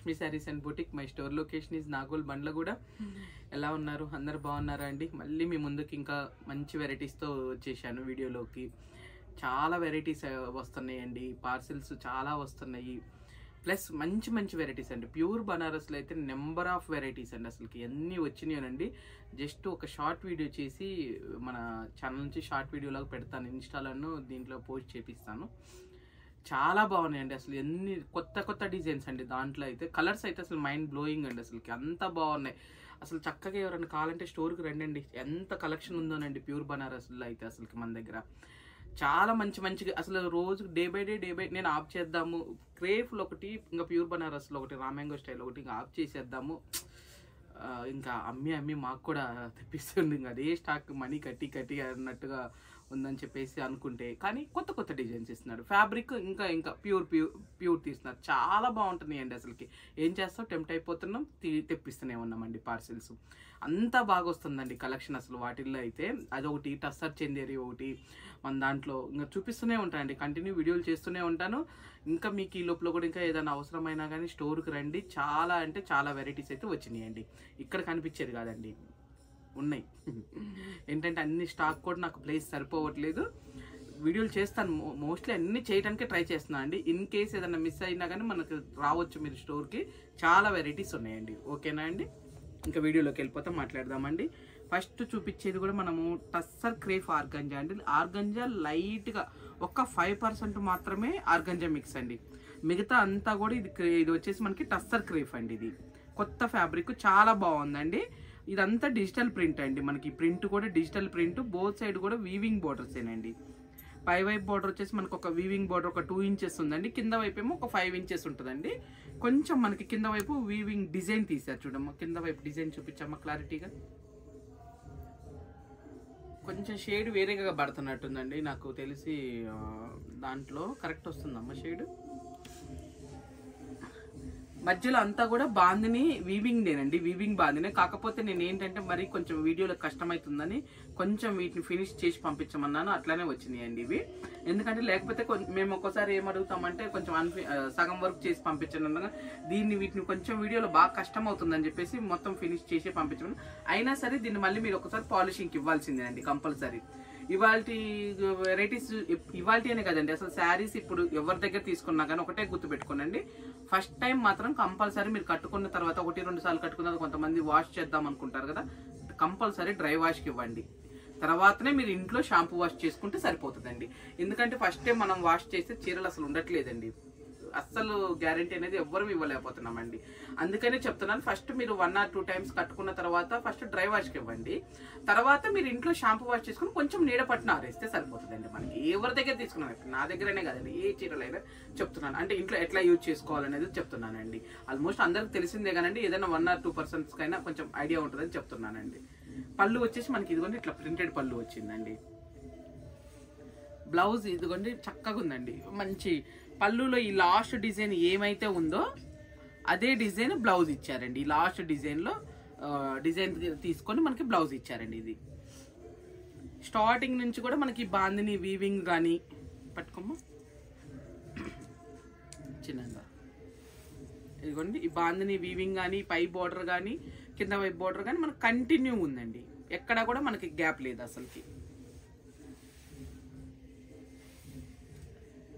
Lakshmi saris and boutique. My store location is Nagole Bandlaguda. ఎలా ఉన్నారు? అందరు బాగున్నారా అండి? మళ్ళీ మీ ముందుకి ఇంకా మంచి వెరైటీస్తో వచ్చేసాను వీడియోలోకి. చాలా వెరైటీస్ వస్తున్నాయండి, పార్సిల్స్ చాలా వస్తున్నాయి. ప్లస్ మంచి మంచి వెరైటీస్ అండి. ప్యూర్ బనారస్లో అయితే నెంబర్ ఆఫ్ వెరైటీస్ అండి. అసలుకి ఎన్ని వచ్చినాయనండి. జస్ట్ ఒక షార్ట్ వీడియో చేసి మన ఛానల్ నుంచి షార్ట్ వీడియోలాగా పెడతాను, ఇన్స్టాలను దీంట్లో పోస్ట్ చేపిస్తాను. చాలా బాగున్నాయండి అసలు. ఎన్ని కొత్త కొత్త డిజైన్స్ అండి. దాంట్లో అయితే కలర్స్ అయితే అసలు మైండ్ బ్లోయింగ్ అండి. అసలుకి అంత బాగున్నాయి. అసలు చక్కగా ఎవరైనా కావాలంటే స్టోర్కి రండి. ఎంత కలెక్షన్ ఉందోనండి ప్యూర్ బనారస్లో అయితే అసలుకి మన దగ్గర చాలా మంచి మంచిగా. అసలు రోజు డే బై డే నేను ఆఫ్ చేద్దాము. క్రేఫ్లో ఒకటి, ఇంకా ప్యూర్ బనారస్లో ఒకటి, రామ్యాంగో స్టైల్ ఒకటి ఇంకా ఆఫ్ చేసేద్దాము. ఇంకా అమ్మి మాకు కూడా తెప్పిస్తుంది. ఇంకా అదే స్టాక్ మనీ కట్టి అన్నట్టుగా ఉందని చెప్పేసి అనుకుంటే, కానీ కొత్త కొత్త డిజైన్స్ ఇస్తున్నాడు. ఫ్యాబ్రిక్ ఇంకా ప్యూర్ తీస్తున్నారు. చాలా బాగుంటున్నాయండి అసలుకి. ఏం చేస్తాం, టెంప్ట్ అయిపోతున్నాం, తెప్పిస్తూనే ఉన్నామండి పార్సిల్స్. అంతా బాగా వస్తుందండి కలెక్షన్ అసలు వాటిల్లో అయితే. అదొకటి టస్సర్ చందేరి ఒకటి మన దాంట్లో ఇంకా చూపిస్తూనే ఉంటానండి. కంటిన్యూ వీడియోలు చేస్తూనే ఉంటాను. ఇంకా మీకు ఈ లోపల కూడా ఇంకా ఏదైనా అవసరమైనా కానీ స్టోర్కి రండి. చాలా అంటే చాలా వెరైటీస్ అయితే వచ్చినాయండి. ఇక్కడ కనిపించేది కాదండి, ఉన్నాయి. ఏంటంటే అన్ని స్టాక్ కూడా నాకు ప్లేస్ సరిపోవట్లేదు. వీడియోలు చేస్తాను, మోస్ట్లీ అన్ని చేయడానికే ట్రై చేస్తున్నాను అండి. ఇన్ కేస్ ఏదైనా మిస్ అయినా కానీ మనకు రావచ్చు మీరు స్టోర్కి. చాలా వెరైటీస్ ఉన్నాయండి. ఓకేనా అండి? ఇంకా వీడియోలోకి వెళ్ళిపోతే మాట్లాడదామండి. ఫస్ట్ చూపించేది కూడా మనము టస్సర్ క్రేఫ్ ఆర్గంజా అండి. ఆర్గంజా లైట్గా ఒక 5% మాత్రమే ఆర్గంజా మిక్స్ అండి. మిగతా అంతా కూడా ఇది వచ్చేసి మనకి టస్సర్ క్రేఫ్ అండి. ఇది కొత్త ఫ్యాబ్రిక్, చాలా బాగుందండి. ఇదంతా డిజిటల్ ప్రింట్ అండి. మనకి ప్రింట్ కూడా డిజిటల్ ప్రింట్. బోత్ సైడ్ కూడా వీవింగ్ బోర్డర్స్ ఏనండి. పై వైపు బోర్డర్ వచ్చేసి మనకు ఒక వీవింగ్ బోర్డర్ ఒక 2 ఇంచెస్ ఉందండి. కింద వైపు ఏమో ఒక 5 ఇంచెస్ ఉంటుందండి. కొంచెం మనకి కింద వైపు వీవింగ్ డిజైన్ తీసారు చూడమ్మా. కింద వైపు డిజైన్ చూపించమ్మా క్లారిటీగా. కొంచెం షేడ్ వేరేగా పడుతున్నట్టుందండి నాకు తెలిసి. దాంట్లో కరెక్ట్ వస్తుందమ్మా షేడ్. మధ్యలో అంతా కూడా బాందిని వీవింగ్నేనండి, వీవింగ్ బాందినే. కాకపోతే నేను ఏంటంటే మరి కొంచెం వీడియోలో కష్టమవుతుందని కొంచెం వీటిని ఫినిష్ చేసి పంపించమన్నాను. అట్లానే వచ్చినాయండి ఇవి. ఎందుకంటే లేకపోతే మేము ఒక్కోసారి ఏమడుగుతామంటే కొంచెం సగం వర్క్ చేసి పంపించను. వీటిని కొంచెం వీడియోలో బాగా కష్టం అవుతుందని చెప్పేసి మొత్తం ఫినిష్ చేసి పంపించమని. అయినా సరే దీన్ని మళ్ళీ మీరు ఒకసారి పాలిషింగ్కి ఇవ్వాల్సిందేనండి కంపల్సరీ. ఇవాల్టి వెరైటీస్ ఇవాల్టి అనే కదండి, అసలు శారీస్ ఇప్పుడు ఎవరి దగ్గర తీసుకున్నా కానీ ఒకటే గుర్తు పెట్టుకోనండి. ఫస్ట్ టైం మాత్రం కంపల్సరీ మీరు కట్టుకున్న తర్వాత 1-2 సార్లు కట్టుకున్న కొంతమంది వాష్ చేద్దాం అనుకుంటారు కదా, కంపల్సరీ డ్రై వాష్కి ఇవ్వండి. తర్వాతనే మీరు ఇంట్లో షాంపూ వాష్ చేసుకుంటే సరిపోతుందండి. ఎందుకంటే ఫస్ట్ టైం మనం వాష్ చేస్తే చీరలు అసలు ఉండట్లేదండి. అస్సలు గ్యారంటీ అనేది ఎవ్వరూ ఇవ్వలేకపోతున్నామండి. అందుకనే చెప్తున్నాను, ఫస్ట్ మీరు 1 or 2 times కట్టుకున్న తర్వాత ఫస్ట్ డ్రై వాష్కి ఇవ్వండి. తర్వాత మీరు ఇంట్లో షాంపూ వాష్ చేసుకుని కొంచెం నీడ పట్టిన ఆరేస్తే సరిపోతుందండి. మనకి ఎవరి దగ్గర తీసుకున్నాను, నా దగ్గరనే కదండి, ఏ చీరలైనా చెప్తున్నాను. అంటే ఇంట్లో ఎట్లా యూజ్ చేసుకోవాలనేది చెప్తున్నానండి. ఆల్మోస్ట్ అందరికి తెలిసిందే కానండి, ఏదైనా 1 or 2% కైనా కొంచెం ఐడియా ఉంటుందని చెప్తున్నానండి. పళ్ళు వచ్చేసి మనకి ఇదిగోండి ఇట్లా ప్రింటెడ్ పళ్ళు వచ్చిందండి. బ్లౌజ్ ఇదిగోండి చక్కగా ఉందండి. మంచి పళ్ళులో ఈ లాస్ట్ డిజైన్ ఏమైతే ఉందో అదే డిజైన్ బ్లౌజ్ ఇచ్చారండి. ఈ లాస్ట్ డిజైన్లో డిజైన్ తీసుకొని మనకి బ్లౌజ్ ఇచ్చారండి. ఇది స్టార్టింగ్ నుంచి కూడా మనకి బాందిని వీవింగ్ కానీ పట్టుకోమ్మా చిన్నగా. ఇదిగోండి ఈ బాందిని వీవింగ్ కానీ, పై బోర్డర్ కానీ, కింద వైపు బోర్డర్ కానీ మనకు కంటిన్యూ ఉందండి. ఎక్కడ కూడా మనకి గ్యాప్ లేదు అసలుకి.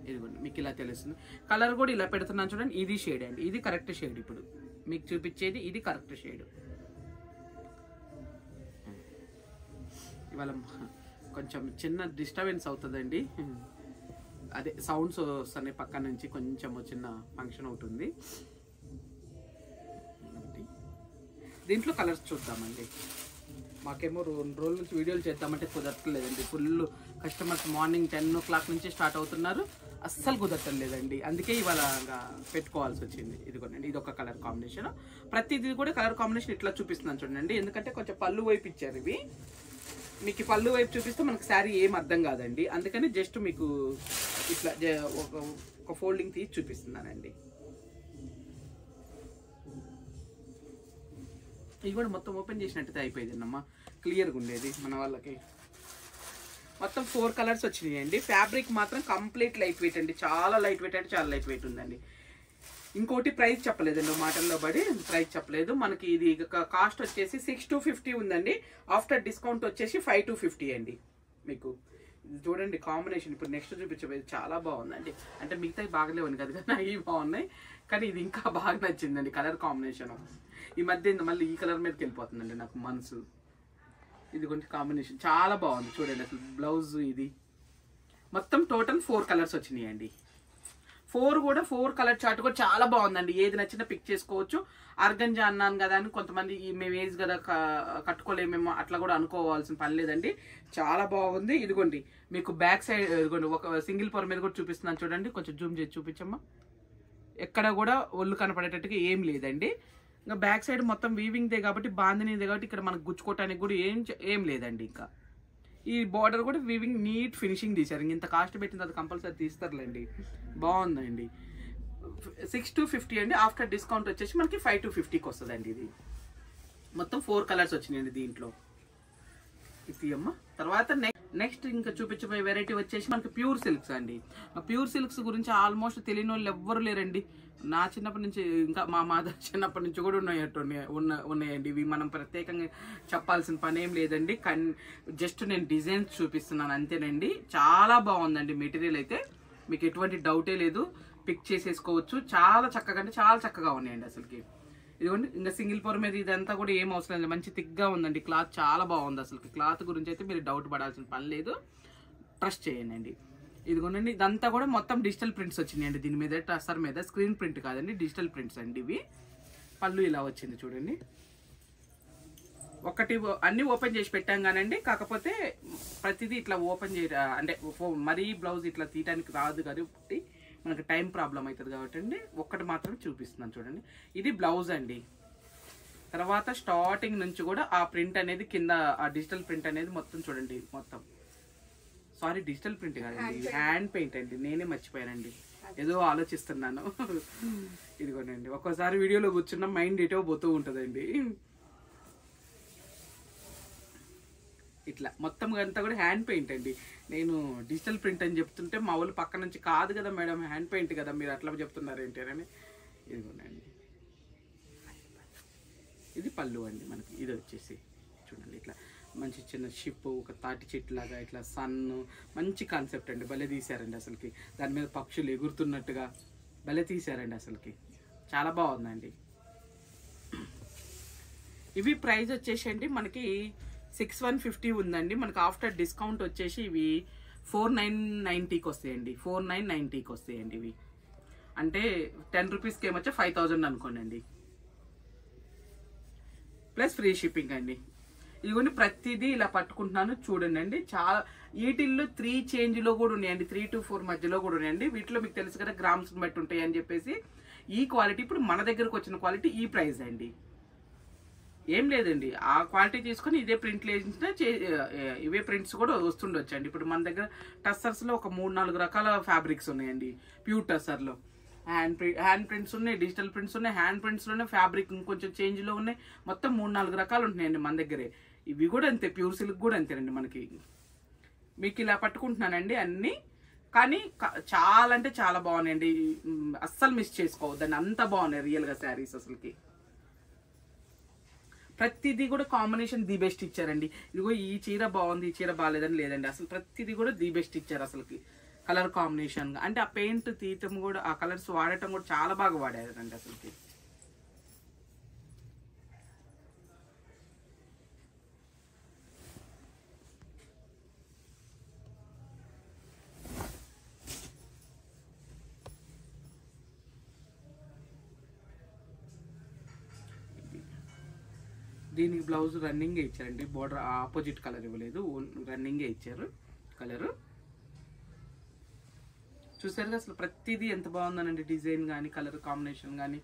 ఇదిగోండి మీకు ఇలా తెలుస్తుంది. కలర్ కూడా ఇలా పెడుతున్నాను చూడండి. ఇది షేడ్ అండి, ఇది కరెక్ట్ షేడ్. ఇప్పుడు మీకు చూపించేది ఇది కరెక్ట్ షేడ్. ఇవాళ కొంచెం చిన్న డిస్టర్బెన్స్ అవుతుందండి, అదే సౌండ్స్ వస్తున్నాయి పక్క నుంచి. కొంచెం చిన్న ఫంక్షన్ అవుతుంది. దీంట్లో కలర్స్ చూద్దామండి. మాకేమో 2 రోజుల నుంచి వీడియోలు చేద్దామంటే కుదరట్లేదండి. ఫుల్ కస్టమర్స్ మార్నింగ్ 10 o'clock నుంచి స్టార్ట్ అవుతున్నారు. అస్సలు కుదరట్లేదండి. అందుకే ఇవాళ పెట్టుకోవాల్సి వచ్చింది. ఇదిగోండి ఇది ఒక కలర్ కాంబినేషన్. ప్రతిదీ కూడా కలర్ కాంబినేషన్ ఇట్లా చూపిస్తున్నాను చూడండి. ఎందుకంటే కొంచెం పళ్ళు వైపు ఇచ్చారు ఇవి. మీకు పళ్ళు వైపు చూపిస్తే మనకు శారీ ఏం అర్థం కాదండి. అందుకని జస్ట్ మీకు ఇట్లా ఒక ఫోల్డింగ్ తీసి చూపిస్తున్నానండి. ఇవి కూడా మొత్తం ఓపెన్ చేసినట్టయితే అయిపోయింది అమ్మా, క్లియర్గా ఉండేది మన వాళ్ళకి. మొత్తం 4 కలర్స్ వచ్చినాయండి. ఫ్యాబ్రిక్ మాత్రం కంప్లీట్ లైట్ వెయిట్ అండి. చాలా లైట్ వెయిట్ అంటే చాలా లైట్ వెయిట్ ఉందండి. ఇంకోటి ప్రైస్ చెప్పలేదండి, మాటల్లో పడి ప్రైస్ చెప్పలేదు. మనకి ఇది కాస్ట్ వచ్చేసి 6,250 ఉందండి. ఆఫ్టర్ డిస్కౌంట్ వచ్చేసి 5,250 అండి. మీకు ఇది చూడండి కాంబినేషన్. ఇప్పుడు నెక్స్ట్ చూపించబోయేది చాలా బాగుందండి. అంటే మిగతావి బాగలేవని కదా, కానీ అవి బాగున్నాయి, కానీ ఇది ఇంకా బాగా నచ్చిందండి కలర్ కాంబినేషన్. ఈ మధ్య మళ్ళీ ఈ కలర్ మీదకి వెళ్ళిపోతుందండి నాకు మనసు. ఇది కొంచెం కాంబినేషన్ చాలా బాగుంది చూడండి. అసలు బ్లౌజ్ ఇది మొత్తం టోటల్ 4 కలర్స్ వచ్చినాయండి. 4 కూడా 4 కలర్ చార్ట్ కూడా చాలా బాగుందండి. ఏది నచ్చినా పిక్ చేసుకోవచ్చు. ఆర్గంజా అన్నాను కదా అని కొంతమంది మేము ఏజ్ కదా కట్టుకోలేమేమో అట్లా కూడా అనుకోవాల్సిన పని లేదండి. చాలా బాగుంది. ఇదిగోండి మీకు బ్యాక్ సైడ్ ఇదిగోండి ఒక సింగిల్ పొర మీద కూడా చూపిస్తున్నాను చూడండి. కొంచెం జూమ్ చేసి చూపించమ్మా. ఎక్కడ కూడా ఒళ్ళు కనపడేటట్టుగా ఏం లేదండి. ఇంకా బ్యాక్ సైడ్ మొత్తం వీవింగ్దే కాబట్టి బాందినీదే కాబట్టి ఇక్కడ మనకు గుచ్చుకోవటానికి కూడా ఏం లేదండి. ఇంకా ఈ బార్డర్ కూడా వీవింగ్ నీట్ ఫినిషింగ్ తీశారు. ఇంత కాస్ట్ పెట్టిన తర్వాత కంపల్సరీ తీస్తారులేండి. బాగుందండి. 6,250 అండి. ఆఫ్టర్ డిస్కౌంట్ వచ్చేసి మనకి 5,250కి వస్తుందండి. ఇది మొత్తం 4 కలర్స్ వచ్చినాయండి దీంట్లో. ఇది అమ్మ. తర్వాత నెక్స్ట్ ఇంకా చూపించబోయే వెరైటీ వచ్చేసి మనకి ప్యూర్ సిల్క్స్ అండి. ప్యూర్ సిల్క్స్ గురించి ఆల్మోస్ట్ తెలియని వాళ్ళు ఎవ్వరు లేరండి. నా చిన్నప్పటి నుంచి ఇంకా మా మదర్ చిన్నప్పటి నుంచి కూడా ఉన్నాయండి. ఇవి మనం ప్రత్యేకంగా చెప్పాల్సిన పని ఏం లేదండి. జస్ట్ నేను డిజైన్స్ చూపిస్తున్నాను అంతేనండి. చాలా బాగుందండి మెటీరియల్ అయితే, మీకు ఎటువంటి డౌటే లేదు. పిక్ చేసేసుకోవచ్చు. చాలా చక్కగా అంటే చాలా చక్కగా ఉన్నాయండి అసలుకి. ఇదిగోండి ఇంకా సింగిల్ పొర మీద ఇదంతా కూడా ఏం అవసరం లేదు. మంచి థిక్గా ఉందండి. క్లాత్ చాలా బాగుంది అసలుకి. క్లాత్ గురించి అయితే మీరు డౌట్ పడాల్సిన పని లేదు. ట్రస్ట్ చేయండి. ఇదిగోండి ఇదంతా కూడా మొత్తం డిజిటల్ ప్రింట్స్ వచ్చినాయండి. దీని మీద టస్సర్ మీద స్క్రీన్ ప్రింట్ కాదండి, డిజిటల్ ప్రింట్స్ అండి ఇవి. పళ్ళు ఇలా వచ్చింది చూడండి. ఒకటి అన్ని ఓపెన్ చేసి పెట్టాం కానండి, కాకపోతే ప్రతిదీ ఇట్లా ఓపెన్ అంటే మరీ బ్లౌజ్ ఇట్లా తీయడానికి రాదు కాబట్టి మనకు టైం ప్రాబ్లం అవుతుంది కాబట్టి అండి ఒక్కటి మాత్రమే చూపిస్తున్నాను చూడండి. ఇది బ్లౌజ్ అండి. తర్వాత స్టార్టింగ్ నుంచి కూడా ఆ ప్రింట్ అనేది కింద ఆ డిజిటల్ ప్రింట్ అనేది మొత్తం చూడండి. మొత్తం సారీ డిజిటల్ ప్రింట్ కాదండి, హ్యాండ్ పెయింట్ అండి. నేనే మర్చిపోయానండి, ఏదో ఆలోచిస్తున్నాను. ఇదిగోనండి ఒక్కోసారి వీడియోలో కూర్చున్న మైండ్ ఎటో పోతూ ఉంటుందండి. ఇట్లా మొత్తం అంతా కూడా హ్యాండ్ పెయింట్ అండి. నేను డిజిటల్ ప్రింట్ అని చెప్తుంటే మా వాళ్ళు పక్క నుంచి కాదు కదా మేడం హ్యాండ్ పెయింట్ కదా మీరు అట్లా చెప్తున్నారు ఏంటని. ఇదిగోనండి ఇది పళ్ళు అండి మనకి. ఇది వచ్చేసి చూడండి ఇట్లా మంచి చిన్న షిప్, ఒక తాటి చెట్టు లాగా ఇట్లా సన్, మంచి కాన్సెప్ట్ అండి. భలే తీశారండి అసలుకి. దాని మీద పక్షులు ఎగురుతున్నట్టుగా భలే తీశారండి అసలుకి. చాలా బాగుందండి. ఇవి ప్రైస్ వచ్చేసి అండి మనకి 6,150 ఉందండి. మనకి ఆఫ్టర్ డిస్కౌంట్ వచ్చేసి ఇవి 4,990కి వస్తాయండి. 4,990కి వస్తాయండి ఇవి. అంటే 10 రూపీస్కి ఏమొచ్చా 5,000 అనుకోండి, ప్లస్ ఫ్రీ షిప్పింగ్ అండి. ఇదిగోండి ప్రతిదీ ఇలా పట్టుకుంటున్నాను చూడండి అండి. చాలా వీటిల్లో 3 చేంజ్లో కూడా ఉన్నాయండి, 3 to 4 మధ్యలో కూడా ఉన్నాయండి. వీటిలో మీకు తెలుసు కదా గ్రామ్స్ బట్టి ఉంటాయి అని చెప్పేసి. ఈ క్వాలిటీ ఇప్పుడు మన దగ్గరకు వచ్చిన క్వాలిటీ ఈ ప్రైస్ అండి. ఏం లేదండి, ఆ క్వాలిటీ తీసుకొని ఇదే ప్రింట్లు వేసిన ఇవే ప్రింట్స్ కూడా వస్తుండొచ్చు అండి. ఇప్పుడు మన దగ్గర టస్సర్స్లో ఒక 3-4 రకాల ఫ్యాబ్రిక్స్ ఉన్నాయండి. ప్యూర్ టస్సర్లో హ్యాండ్ ప్రింట్స్ ఉన్నాయి, డిజిటల్ ప్రింట్స్ ఉన్నాయి, హ్యాండ్ ప్రింట్స్లోనే ఫ్యాబ్రిక్ ఇంకొంచెం చేంజ్లో ఉన్నాయి. మొత్తం 3-4 రకాలు ఉంటున్నాయండి మన దగ్గరే. ఇవి కూడా అంతే, ప్యూర్ సిల్క్ కూడా అంతేనండి మనకి. మీకు ఇలా పట్టుకుంటున్నానండి అన్నీ, కానీ చాలా అంటే చాలా బాగున్నాయండి. అస్సలు మిస్ చేసుకోవద్దండి, అంత బాగున్నాయి రియల్గా శారీస్ అసలుకి. ప్రతిదీ కూడా కాంబినేషన్ ది బెస్ట్ ఇచ్చారండి. ఇదిగో ఈ చీర బాగుంది, ఈ చీర బాగాలేదని లేదండి, అసలు ప్రతిదీ కూడా ది బెస్ట్ ఇచ్చారు అసలుకి. కలర్ కాంబినేషన్ అంటే ఆ పెయింట్ తీయటం కూడా, ఆ కలర్స్ వాడటం కూడా చాలా బాగా వాడారండి అసలుకి. దీనికి బ్లౌజ్ రన్నింగే ఇచ్చారండి. బోర్డర్ ఆపోజిట్ కలర్ ఇవ్వలేదు, రన్నింగే ఇచ్చారు కలరు. చూసారుగా అసలు ప్రతిదీ ఎంత బాగుందనండి, డిజైన్ కానీ కలర్ కాంబినేషన్ కానీ.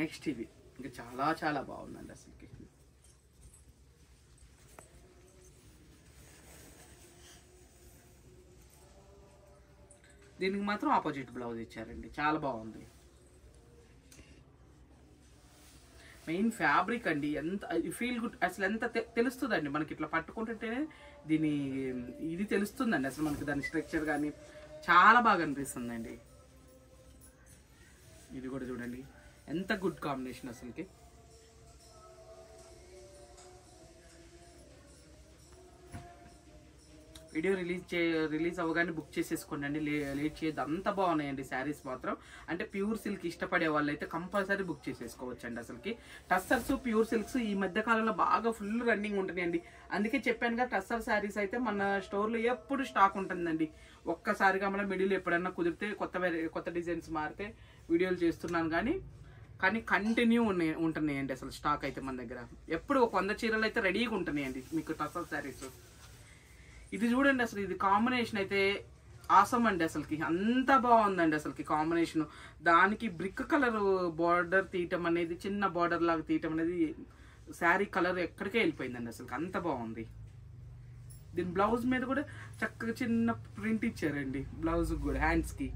నెక్స్ట్ ఇది ఇంకా చాలా చాలా బాగుందండి అసలుకి. దీనికి మాత్రం ఆపోజిట్ బ్లౌజ్ ఇచ్చారండి, చాలా బాగుంది. మెయిన్ ఫ్యాబ్రిక్ అండి, ఎంత ఫీల్ గుడ్ అసలు, ఎంత తెలుస్తుందండి మనకి ఇట్లా పట్టుకుంటుంటేనే దీని ఇది తెలుస్తుందండి అసలు మనకి, దాని స్ట్రక్చర్ కానీ చాలా బాగా అనిపిస్తుందండి. ఇది కూడా చూడండి ఎంత గుడ్ కాంబినేషన్ అసలుకి. వీడియో రిలీజ్ అవ్వగానే బుక్ చేసేసుకోండి, లేట్ చేయద్దు. అంత బాగున్నాయండి శారీస్ మాత్రం. అంటే ప్యూర్ సిల్క్ ఇష్టపడే వాళ్ళు అయితే కంపల్సరీ బుక్ చేసేసుకోవచ్చు అండి. అసలుకి టస్సర్స్ ప్యూర్ సిల్క్స్ ఈ మధ్య కాలంలో బాగా ఫుల్ రన్నింగ్ ఉంటున్నాయండి. అందుకే చెప్పాను కదా, టస్సర్ శారీస్ అయితే మన స్టోర్లో ఎప్పుడు స్టాక్ ఉంటుందండి. ఒక్కసారిగా మన మిడిల్ ఎప్పుడన్నా కుదిరితే కొత్త డిజైన్స్ మారితే వీడియోలు చేస్తున్నాను, కానీ కంటిన్యూ ఉంటున్నాయండి అసలు స్టాక్ అయితే మన దగ్గర. ఎప్పుడు ఒక 100 చీరలు అయితే రెడీగా ఉంటున్నాయండి మీకు టస్సర్ శారీస్. ఇది చూడండి అసలు, ఇది కాంబినేషన్ అయితే ఆసం అండి అసలుకి, అంత బాగుందండి అసలుకి కాంబినేషన్. దానికి బ్రిక్ కలర్ బార్డర్ తీయటం అనేది, చిన్న బార్డర్ లాగా తీయటం అనేది శారీ కలర్ ఎక్కడికే వెళ్ళిపోయిందండి అసలు, అంత బాగుంది. దీని బ్లౌజ్ మీద కూడా చక్కగా చిన్న ప్రింట్ ఇచ్చారండి, బ్లౌజ్ కూడా హ్యాండ్స్కి.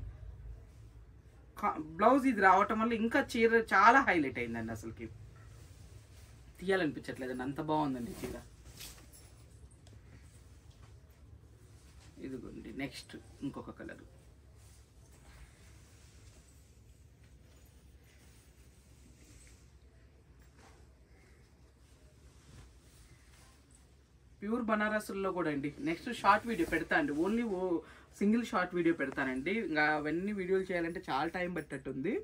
బ్లౌజ్ ఇది రావటం వల్ల ఇంకా చీర చాలా హైలైట్ అయిందండి అసలుకి, తీయాలనిపించట్లేదండి, అంత బాగుందండి చీర. ఇదిగోండి నెక్స్ట్ ఇంకొక కలర్. ప్యూర్ బనారస్లో కూడా అండి. నెక్స్ట్ షార్ట్ వీడియో పెడతా అండి, ఓన్లీ సింగిల్ షార్ట్ వీడియో పెడతానండి. ఇంకా అవన్నీ వీడియోలు చేయాలంటే చాలా టైం పట్టేట్టుంది.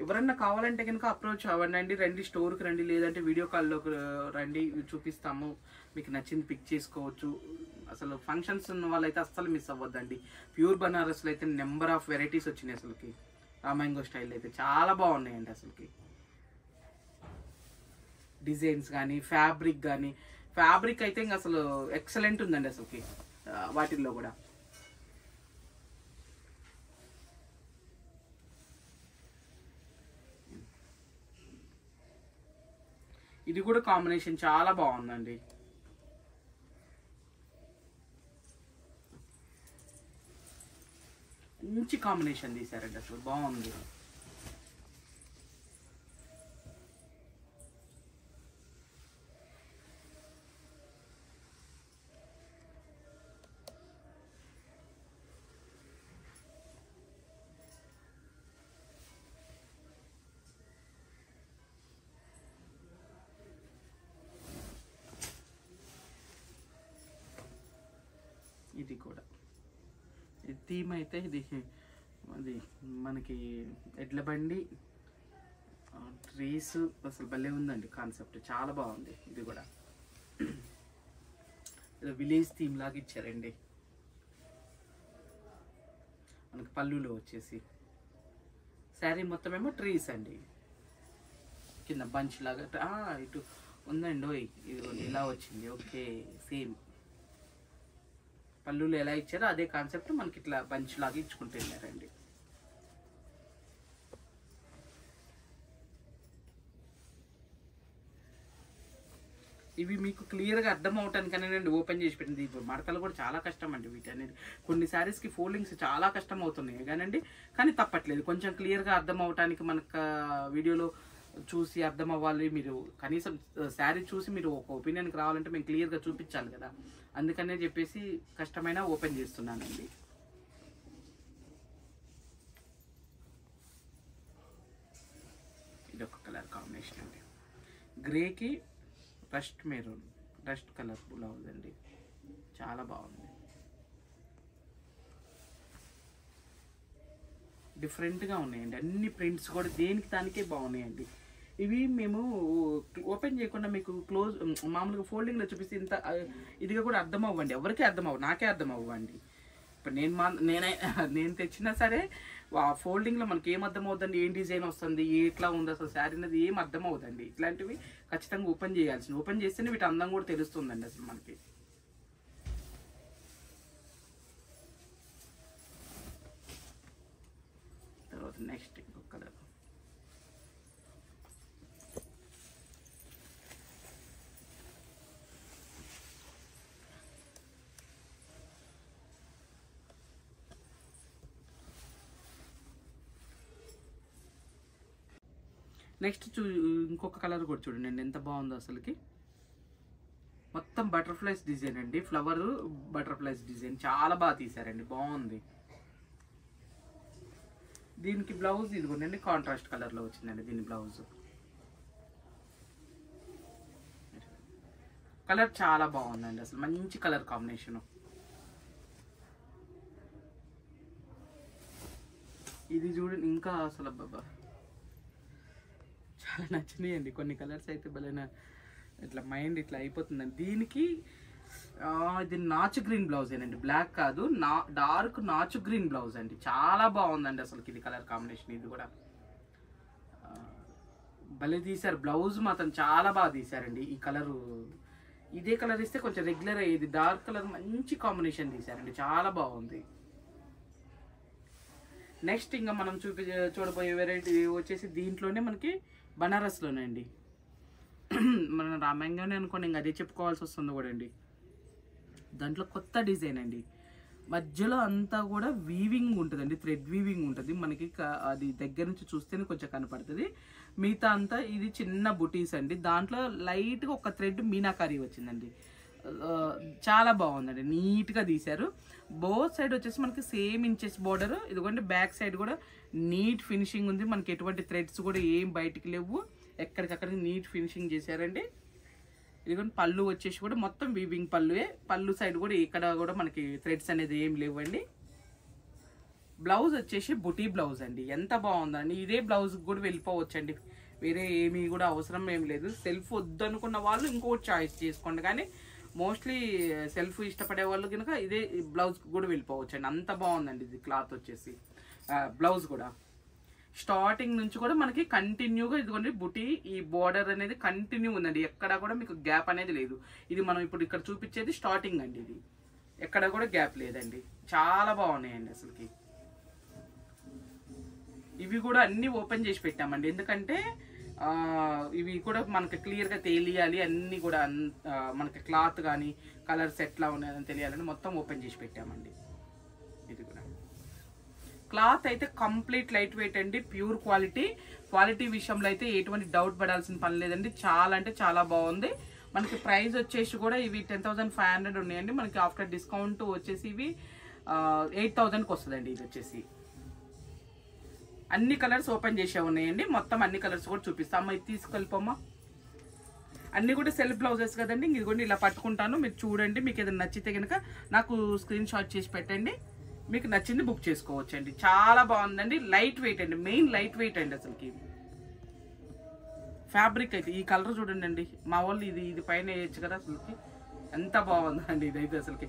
ఎవరన్నా కావాలంటే కనుక అప్రోచ్ అవ్వండి, రండి స్టోర్కి రండి, లేదంటే వీడియో కాల్లోకి రండి, చూపిస్తాము, మీకు నచ్చింది పిక్ చేసుకోవచ్చు. అసలు ఫంక్షన్స్ ఉన్న వాళ్ళైతే అస్సలు మిస్ అవ్వద్దండి. ప్యూర్ బనారస్లో అయితే నెంబర్ ఆఫ్ వెరైటీస్ వచ్చినాయి అసలుకి. రామాంగో స్టైల్ అయితే చాలా బాగున్నాయండి అసలుకి. డిజైన్స్ కానీ ఫ్యాబ్రిక్ అయితే ఇంకా అసలు ఎక్సలెంట్ ఉందండి అసలుకి వాటిల్లో కూడా. ఇది కూడా కాంబినేషన్ చాలా బాగుందండి. మంచి కాంబినేషన్ తీసారండి అసలు, బాగుంది. ఇది కూడా థీమ్ అయితే ఇది మనకి ఎడ్ల బండి, ట్రీస్, అసలు భలే ఉందండి కాన్సెప్ట్, చాలా బాగుంది. ఇది కూడా విలేజ్ థీమ్ లాగా ఇచ్చారండి మనకి. పళ్ళులో వచ్చేసి శారీ మొత్తం ఏమో ట్రీస్ అండి, కింద బంచ్ లాగా ఇటు ఉందండి. ఇది ఇలా వచ్చింది, ఓకే. సేమ్ పళ్ళులో ఎలా ఇచ్చారో అదే కాన్సెప్ట్ మనకి ఇట్లా బంచ్ లాగా ఇచ్చుకుంటూ వెళ్ళారండి. ఇవి మీకు క్లియర్గా అర్థం అవటానికనే నేను ఓపెన్ చేసి పెట్టింది. ఇప్పుడు మడతలు కూడా చాలా కష్టం అండి వీటి అనేది. కొన్ని శారీస్కి ఫోల్డింగ్స్ చాలా కష్టం అవుతున్నాయి కానీ తప్పట్లేదు. కొంచెం క్లియర్గా అర్థం అవటానికి మనకు వీడియోలో చూసి అర్థం అవ్వాలి. మీరు కనీసం శారీ చూసి మీరు ఒక ఒపీనియన్కి రావాలంటే మేము క్లియర్గా చూపించాలి కదా, అందుకనే చెప్పేసి కష్టమైన ఓపెన్ చేస్తున్నానండి. ఇది ఒక కలర్ కాంబినేషన్ అండి, గ్రేకి రస్ట్ కలర్ బ్లౌజ్ అండి, చాలా బాగుంది. డిఫరెంట్గా ఉన్నాయండి అన్ని ప్రింట్స్ కూడా, దేనికి దానికే బాగున్నాయండి. ఇవి మేము ఓపెన్ చేయకుండా మీకు మామూలుగా ఫోల్డింగ్లో చూపిస్తే ఇంత ఇదిగా కూడా అర్థం అవ్వండి, ఎవరికీ అర్థం అవ్వ, నాకే అర్థం అవ్వండి. ఇప్పుడు నేను తెచ్చినా సరే ఆ ఫోల్డింగ్లో మనకి ఏం అర్థం అవుతుందండి, ఏం డిజైన్ వస్తుంది, ఎట్లా ఉంది అసలు శారీ అనేది ఏం అర్థం అవుతుందండి. ఇట్లాంటివి ఖచ్చితంగా ఓపెన్ చేస్తేనే వీటి అందం కూడా తెలుస్తుందండి అసలు మనకి. తర్వాత నెక్స్ట్ ఇంకొక కలర్. నెక్స్ట్ ఇంకొక కలర్ కూడా చూడండి ఎంత బాగుందో అసలుకి. మొత్తం బటర్ఫ్లైస్ డిజైన్ అండి, ఫ్లవర్ బటర్ఫ్లైస్ డిజైన్ చాలా బాగా తీసారండి, బాగుంది. దీనికి బ్లౌజ్ ఇదిగోండి కాంట్రాస్ట్ కలర్లో వచ్చిందండి. దీని బ్లౌజ్ కలర్ చాలా బాగుందండి, అసలు మంచి కలర్ కాంబినేషను. ఇది చూడండి ఇంకా అసలు అబ్బాబా చాలా నచ్చినాయండి. కొన్ని కలర్స్ అయితే భలేనా ఇట్లా మైండ్ ఇట్లా అయిపోతుందండి. దీనికి ఇది నాచు గ్రీన్ బ్లౌజ్ ఏనండి, బ్లాక్ కాదు, డార్క్ నాచు గ్రీన్ బ్లౌజ్ అండి. చాలా బాగుందండి అసలుకి ఇది కలర్ కాంబినేషన్. ఇది కూడా భలే తీశారు, బ్లౌజ్ మాత్రం చాలా బాగా తీశారండి. ఈ కలరు ఇదే కలర్ ఇస్తే కొంచెం రెగ్యులర్ అయ్యేది, డార్క్ కలర్ మంచి కాంబినేషన్ తీశారండి, చాలా బాగుంది. నెక్స్ట్ ఇంకా మనం చూడబోయే వెరైటీ వచ్చేసి దీంట్లోనే మనకి బనారస్లోనే అండి. మన రామ్యాంగానే అనుకోండి, ఇంకా అదే చెప్పుకోవాల్సి వస్తుంది కూడా అండి. దాంట్లో కొత్త డిజైన్ అండి, మధ్యలో అంతా కూడా వీవింగ్ ఉంటుందండి, థ్రెడ్ వీవింగ్ ఉంటుంది మనకి. అది దగ్గర నుంచి చూస్తేనే కొంచెం కనపడుతుంది. మిగతా అంతా ఇది చిన్న బుటీస్ అండి. దాంట్లో లైట్గా ఒక థ్రెడ్ మీనాకారీ వచ్చిందండి, చాలా బాగుందండి, నీట్గా తీశారు. బోత్ సైడ్ వచ్చేసి మనకి సేమ్ ఇంచెస్ బోర్డర్. ఇదిగోండి బ్యాక్ సైడ్ కూడా నీట్ ఫినిషింగ్ ఉంది, మనకి ఎటువంటి థ్రెడ్స్ కూడా ఏం బయటికి లేవు, ఎక్కడికక్కడికి నీట్ ఫినిషింగ్ చేశారండి. ఇదిగోండి పళ్ళు వచ్చేసి కూడా మొత్తం వీవింగ్ పళ్ళువే. పళ్ళు సైడ్ కూడా ఇక్కడ కూడా మనకి థ్రెడ్స్ అనేది ఏం లేవండి. బ్లౌజ్ వచ్చేసి బుటీ బ్లౌజ్ అండి, ఎంత బాగుందండి. ఇదే బ్లౌజ్ కూడా వెళ్ళిపోవచ్చండి, వేరే ఏమీ కూడా అవసరం ఏం లేదు. సెల్ఫ్ వద్దనుకున్న వాళ్ళు ఇంకోటి చాయిస్ చేసుకోండి, కానీ మోస్ట్లీ సెల్ఫ్ ఇష్టపడే వాళ్ళు కనుక ఇదే బ్లౌజ్ కూడా వెళ్ళిపోవచ్చండి, అంత బాగుందండి ఇది క్లాత్ వచ్చేసి. బ్లౌజ్ కూడా స్టార్టింగ్ నుంచి కూడా మనకి కంటిన్యూగా ఇదిగోండి బుటీ, ఈ బోర్డర్ అనేది కంటిన్యూ ఉందండి, ఎక్కడ కూడా మీకు గ్యాప్ అనేది లేదు. ఇది మనం ఇప్పుడు ఇక్కడ చూపించేది స్టార్టింగ్ అండి, ఇది ఎక్కడ కూడా గ్యాప్ లేదండి, చాలా బాగున్నాయండి అసలుకి. ఇవి కూడా అన్ని ఓపెన్ చేసి పెట్టామండి, ఎందుకంటే ఇవి కూడా మనకి క్లియర్గా తెలియాలి, అన్నీ కూడా మనకి క్లాత్ కానీ కలర్స్ ఎట్లా ఉన్నాయని తెలియాలని మొత్తం ఓపెన్ చేసి పెట్టామండి. ఇది కూడా క్లాత్ అయితే కంప్లీట్ లైట్ వెయిట్ అండి, ప్యూర్ క్వాలిటీ విషయంలో అయితే ఎటువంటి డౌట్ పడాల్సిన పని లేదండి. చాలా అంటే చాలా బాగుంది. మనకి ప్రైస్ వచ్చేసి కూడా ఇవి 10,500 ఉన్నాయండి, మనకి ఆఫ్టర్ డిస్కౌంట్ వచ్చేసి ఇవి 8,000కి వస్తుందండి. ఇది వచ్చేసి అన్ని కలర్స్ ఓపెన్ చేసే ఉన్నాయండి, మొత్తం అన్ని కలర్స్ కూడా చూపిస్తాము. ఇది తీసుకెళ్ళిపోమ్మా, అన్ని కూడా సెల్ఫ్ బ్లౌజెస్ కదండి. ఇది కూడా ఇలా పట్టుకుంటాను, మీరు చూడండి, మీకు ఏదైనా నచ్చితే కనుక నాకు స్క్రీన్ షాట్ చేసి పెట్టండి, మీకు నచ్చింది బుక్ చేసుకోవచ్చండి. చాలా బాగుందండి, లైట్ వెయిట్ అండి, మెయిన్ లైట్ వెయిట్ అండి అసలుకి. ఫ్యాబ్రిక్ అయితే ఈ కలర్ చూడండి అండి, మా వాళ్ళు ఇది పైన వేయచ్చు కదా, అసలుకి ఎంత బాగుందండి ఇదైతే అసలుకి.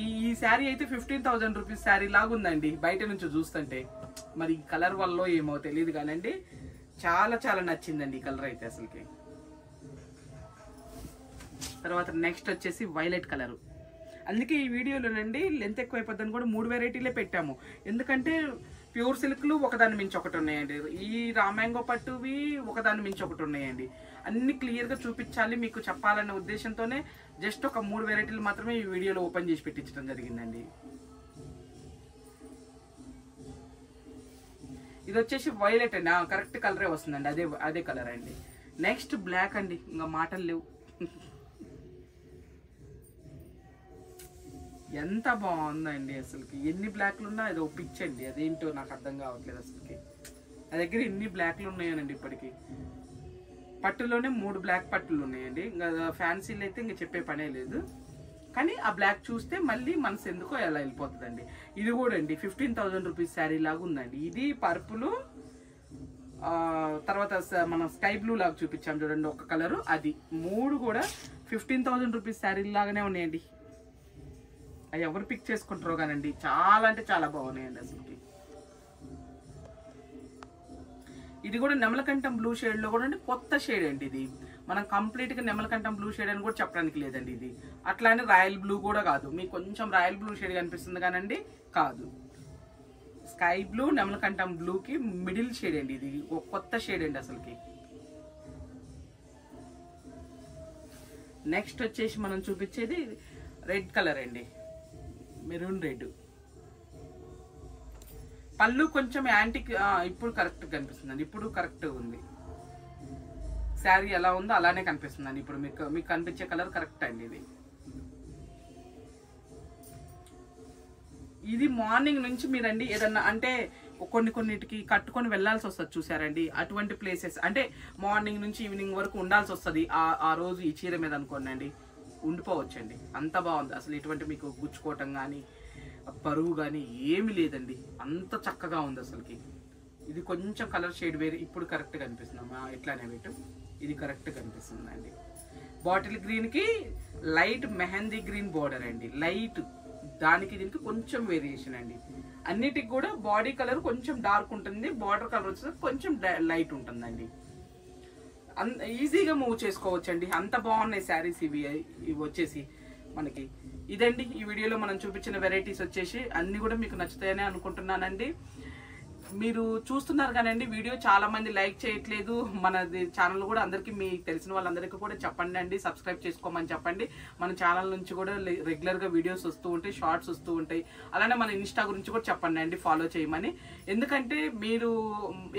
ఈ శారీ అయితే 15,000 రూపీస్ శారీ లాగా ఉందండి బయట నుంచి చూస్తుంటే, మరి ఈ కలర్ వల్ల ఏమో తెలియదు కానండి, చాలా చాలా నచ్చిందండి ఈ కలర్ అయితే అసలుకి. తర్వాత నెక్స్ట్ వచ్చేసి వైలెట్ కలర్. అందుకే ఈ వీడియోలోనండి లెంత్ ఎక్కువ అయిపోద్దని కూడా 3 వెరైటీలే పెట్టాము, ఎందుకంటే ప్యూర్ సిల్క్లు ఒకదాని మించి ఒకటి ఉన్నాయండి, ఈ రామ్యాంగో పట్టువి ఒకదాని మించి ఒకటి ఉన్నాయండి. అన్ని క్లియర్గా చూపించాలి మీకు చెప్పాలనే ఉద్దేశంతోనే జస్ట్ ఒక 3 వెరైటీలు మాత్రమే ఈ వీడియోలో ఓపెన్ చేసి పెట్టించడం జరిగిందండి. ఇది వచ్చేసి వైలెట్ అండి, కరెక్ట్ కలరే వస్తుందండి, అదే కలర్ అండి. నెక్స్ట్ బ్లాక్ అండి, ఇంకా మాటలు లేవు, ఎంత బాగుందండి అసలుకి. ఎన్ని బ్లాక్లు ఉన్నా అది ఒప్పించండి, అదేంటో నాకు అర్థం కావట్లేదు అసలుకి. నా దగ్గర ఎన్ని బ్లాక్లు ఉన్నాయనండి ఇప్పటికి. పట్టులోనే 3 బ్లాక్ పట్టులు ఉన్నాయండి, ఇంకా ఫ్యాన్సీలు అయితే ఇంకా చెప్పే పనే లేదు. కానీ ఆ బ్లాక్ చూస్తే మళ్ళీ మనసు ఎందుకో ఎలా వెళ్ళిపోతుందండి. ఇది కూడా అండి 15,000 రూపీస్ శారీ లాగా ఉందండి. ఇది పర్పుల్, తర్వాత మనం స్కై బ్లూ లాగా చూపించాం చూడండి ఒక కలరు, అది 3 కూడా 15,000 రూపీస్ శారీ లాగానే ఉన్నాయండి. అవి ఎవరు పిక్ చేసుకుంటారో కానండి, చాలా అంటే చాలా బాగున్నాయండి అసలుకి. ఇది కూడా నెమలకంఠం బ్లూ షేడ్లో కూడా అండి, కొత్త షేడ్ అండి ఇది. మనం కంప్లీట్గా నెమలకంఠం బ్లూ షేడ్ అని కూడా చెప్పడానికి లేదండి. ఇది అట్లా అని రాయల్ బ్లూ కూడా కాదు, మీకు కొంచెం రాయల్ బ్లూ షేడ్ కనిపిస్తుంది కానండి, కాదు. స్కై బ్లూ నెమలకంఠం బ్లూకి మిడిల్ షేడ్ అండి, ఇది ఒక కొత్త షేడ్ అండి అసలుకి. నెక్స్ట్ వచ్చేసి మనం చూపించేది రెడ్ కలర్ అండి, మెరూన్ రెడ్. పళ్ళు కొంచెం యాంటిక్, ఇప్పుడు కరెక్ట్ కనిపిస్తుందండి, ఇప్పుడు కరెక్ట్ ఉంది. శారీ ఎలా ఉందో అలానే కనిపిస్తుందండి. ఇప్పుడు మీకు కనిపించే కలర్ కరెక్ట్ అండి. ఇది మార్నింగ్ నుంచి మీరండి ఏదన్నా అంటే కొన్నిటికి కట్టుకొని వెళ్లాల్సి వస్తుంది చూసారండి. అటువంటి ప్లేసెస్ అంటే మార్నింగ్ నుంచి ఈవినింగ్ వరకు ఉండాల్సి వస్తుంది. ఆ రోజు ఈ చీర మీద అనుకోండి ఉండిపోవచ్చండి. అంత బాగుంది అసలు. ఎటువంటి మీకు గుచ్చుకోవటం కానీ బరువు కానీ ఏమి లేదండి. అంత చక్కగా ఉంది అసలుకి. ఇది కొంచెం కలర్ షేడ్ వేరే ఇప్పుడు కరెక్ట్గా కనిపిస్తుందమ్మా. ఎట్లానే పెట్టు, ఇది కరెక్ట్గా కనిపిస్తుందండి. బాటిల్ గ్రీన్కి లైట్ మెహందీ గ్రీన్ బోర్డర్ అండి. లైట్ దానికి దీనికి కొంచెం వేరియేషన్ అండి. అన్నిటికి కూడా బాడీ కలర్ కొంచెం డార్క్ ఉంటుంది, బార్డర్ కలర్ వచ్చేసి కొంచెం లైట్ ఉంటుందండి. ఈజీగా మూవ్ చేసుకోవచ్చండి. అంత బాగున్నాయి శారీస్ ఇవి వచ్చేసి మనకి. ఇదండి ఈ వీడియోలో మనం చూపించిన వెరైటీస్ వచ్చేసి అన్ని కూడా మీకు నచ్చుతాయని అనుకుంటున్నానండి. మీరు చూస్తున్నారు కానండి వీడియో చాలా మంది లైక్ చేయట్లేదు. మన ఛానల్ కూడా అందరికీ మీకు తెలిసిన వాళ్ళందరికీ కూడా చెప్పండి అండి, సబ్స్క్రైబ్ చేసుకోమని చెప్పండి. మన ఛానల్ నుంచి కూడా రెగ్యులర్గా వీడియోస్ వస్తూ ఉంటాయి, షార్ట్స్ వస్తూ ఉంటాయి. అలానే మన ఇన్స్టా గురించి కూడా చెప్పండి అండి, ఫాలో చేయమని. ఎందుకంటే మీరు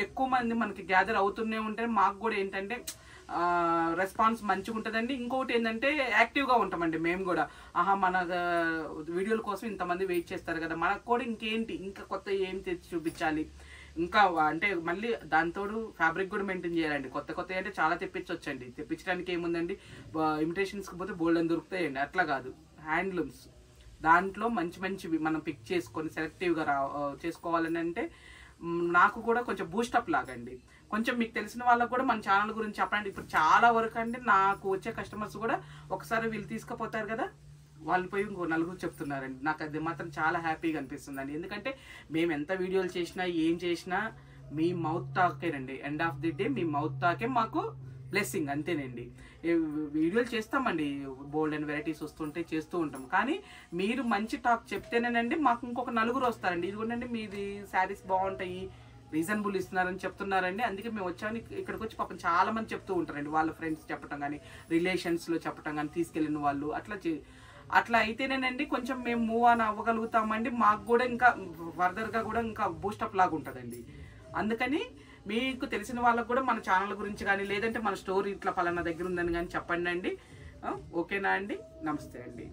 ఎక్కువ మంది మనకి గ్యాదర్ అవుతూనే ఉంటే మాకు కూడా ఏంటంటే రెస్పాన్స్ మంచిగా ఉంటుందండి. ఇంకొకటి ఏంటంటే యాక్టివ్గా ఉంటామండి మేము కూడా. మన వీడియోల కోసం ఇంతమంది వెయిట్ చేస్తారు కదా, మనకు కూడా ఇంకేంటి ఇంకా కొత్త ఏం తెచ్చి చూపించాలి, ఇంకా అంటే మళ్ళీ దాంతోడు ఫ్యాబ్రిక్ కూడా మెయింటైన్ చేయాలండి. కొత్త అంటే చాలా తెప్పించవచ్చండి. తెప్పించడానికి ఏముందండి, ఇమిటేషన్స్కి పోతే బోల్డ్ అని దొరుకుతాయండి. అట్లా కాదు, హ్యాండ్లూమ్స్ దాంట్లో మంచివి మనం పిక్ చేసుకొని సెలెక్టివ్గా చేసుకోవాలని అంటే నాకు కూడా కొంచెం బూస్టప్ లాగండి. కొంచెం మీకు తెలిసిన వాళ్ళకు కూడా మన ఛానల్ గురించి చెప్పండి. ఇప్పుడు చాలా వరకు అండి నాకు వచ్చే కస్టమర్స్ కూడా ఒకసారి వీళ్ళు తీసుకుపోతారు కదా, వాళ్ళు పోయి ఇంకో నలుగురు చెప్తున్నారండి. నాకు అది మాత్రం చాలా హ్యాపీగా అనిపిస్తుందండి. ఎందుకంటే మేము ఎంత వీడియోలు చేసినా ఏం చేసినా మీ మౌత్ టాకేనండి. ఎండ్ ఆఫ్ ది డే మీ మౌత్ టాకే మాకు బ్లెస్సింగ్, అంతేనండి. వీడియోలు చేస్తామండి, బోల్డ్ అండ్ వెరైటీస్ వస్తుంటే చేస్తూ ఉంటాం. కానీ మీరు మంచి టాక్ చెప్తేనేనండి మాకు ఇంకొక నలుగురు వస్తారండి. ఇదిగోండి మీది శారీస్ బాగుంటాయి, రీజనబుల్ ఇస్తున్నారని చెప్తున్నారండి. అందుకే మేము వచ్చాము. ఇక్కడికి వచ్చి పాపం చాలా మంది చెప్తూ ఉంటారండి, వాళ్ళ ఫ్రెండ్స్ చెప్పడం కానీ, రిలేషన్స్లో చెప్పడం కానీ, తీసుకెళ్ళిన వాళ్ళు అట్లా అయితేనేనండి కొంచెం మేము మూవ్ ఆన్ అవ్వగలుగుతామండి. మాకు కూడా ఇంకా ఫర్దర్గా కూడా ఇంకా బూస్టప్ లాగా ఉంటుందండి. అందుకని మీకు తెలిసిన వాళ్ళకు కూడా మన ఛానల్ గురించి కానీ, లేదంటే మన స్టోరీ ఇట్లా పలానా దగ్గర ఉందని కానీ చెప్పండి అండి. ఓకేనా అండి? నమస్తే అండి.